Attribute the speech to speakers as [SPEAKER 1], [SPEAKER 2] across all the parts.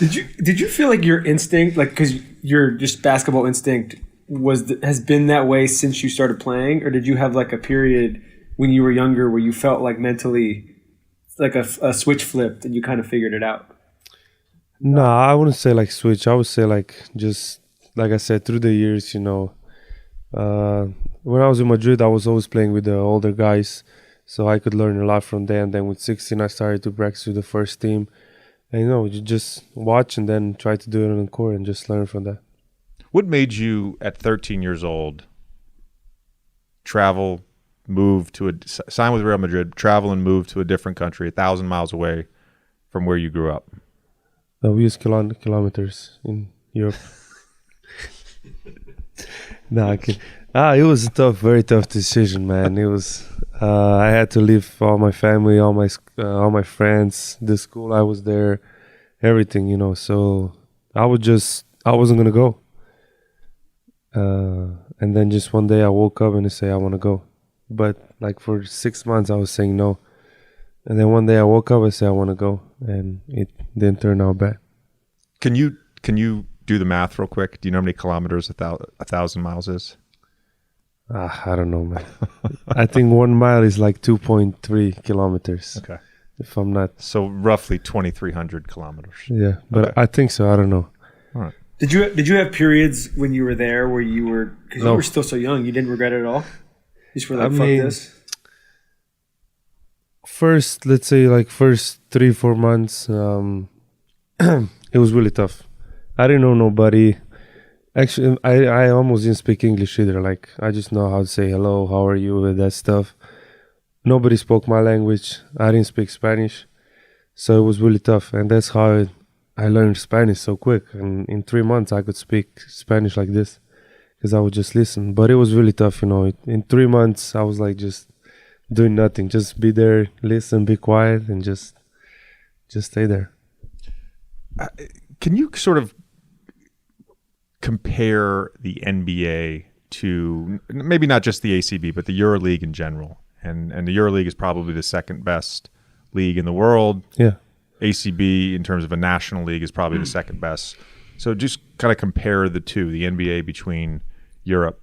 [SPEAKER 1] Did you feel like your instinct, like because your just basketball instinct has been that way since you started playing, or did you have like a period when you were younger where you felt like mentally like a switch flipped and you kind of figured it out?
[SPEAKER 2] No, I wouldn't say like switch. I would say like just like I said through the years, when I was in Madrid, I was always playing with the older guys, so I could learn a lot from them. Then with 16, I started to practice with the first team. And you just watch and then try to do it on the court and just learn from that.
[SPEAKER 3] What made you, at 13 years old, travel, sign with Real Madrid, travel and move to a different country, 1,000 miles away from where you grew up?
[SPEAKER 2] We use kilometers in Europe. No, I can. It was a very tough decision, man. It was. I had to leave all my family, all my friends, the school I was there, everything, So I wasn't gonna go. And then just one day I woke up and I say I want to go, but like for 6 months I was saying no, and then one day I woke up and say I want to go, and it didn't turn out bad.
[SPEAKER 3] Can you do the math real quick? Do you know how many kilometers 1,000 miles is?
[SPEAKER 2] I don't know, man. I think 1 mile is like 2.3 kilometers.
[SPEAKER 3] Okay.
[SPEAKER 2] If I'm not...
[SPEAKER 3] So roughly 2,300 kilometers.
[SPEAKER 2] Yeah, but okay. I think so. I don't know.
[SPEAKER 3] All right.
[SPEAKER 1] Did you have periods when you were there where you were... Because you were still so young, you didn't regret it at all? You just were like, fuck this?
[SPEAKER 2] Let's say like first 3-4 months, it was really tough. I didn't know nobody. Actually, I almost didn't speak English either. Like, I just know how to say hello, how are you, and that stuff. Nobody spoke my language. I didn't speak Spanish. So it was really tough. And that's how I learned Spanish so quick. And in 3 months, I could speak Spanish like this because I would just listen. But it was really tough, In 3 months, I was like just doing nothing. Just be there, listen, be quiet, and just stay there.
[SPEAKER 3] Can you sort of compare the NBA to maybe not just the ACB, but the EuroLeague in general? And the EuroLeague is probably the second best league in the world.
[SPEAKER 2] Yeah.
[SPEAKER 3] ACB, in terms of a national league, is probably the second best. So just kind of compare the two, the NBA between Europe.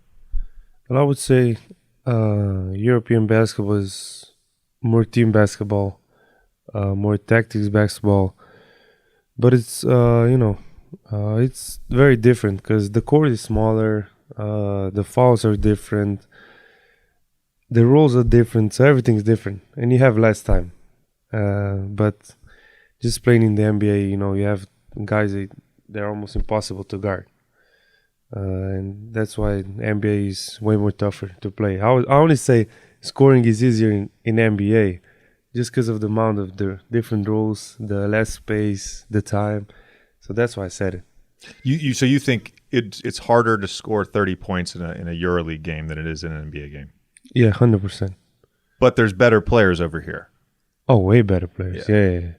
[SPEAKER 2] Well, I would say European basketball is more team basketball, more tactics basketball. But it's, it's very different because the court is smaller, the fouls are different, the rules are different, so everything's different, and you have less time. But just playing in the NBA, you have guys they're almost impossible to guard, and that's why NBA is way more tougher to play. I only say scoring is easier in NBA, just because of the amount of the different rules, the less space, the time. So that's why I said it.
[SPEAKER 3] So you think it's harder to score 30 points in a EuroLeague game than it is in an NBA game?
[SPEAKER 2] Yeah, 100%.
[SPEAKER 3] But there's better players over here.
[SPEAKER 2] Oh, way better players. Yeah.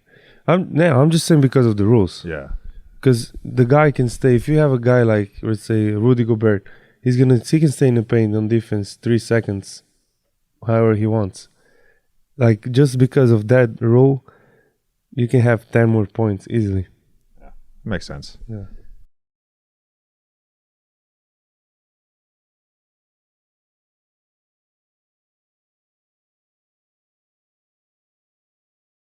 [SPEAKER 2] I'm just saying because of the rules.
[SPEAKER 3] Yeah.
[SPEAKER 2] Because the guy can stay. If you have a guy like, let's say, Rudy Gobert, he can stay in the paint on defense 3 seconds, however he wants. Like, just because of that rule, you can have 10 more points easily.
[SPEAKER 3] Yeah, makes sense.
[SPEAKER 2] Yeah.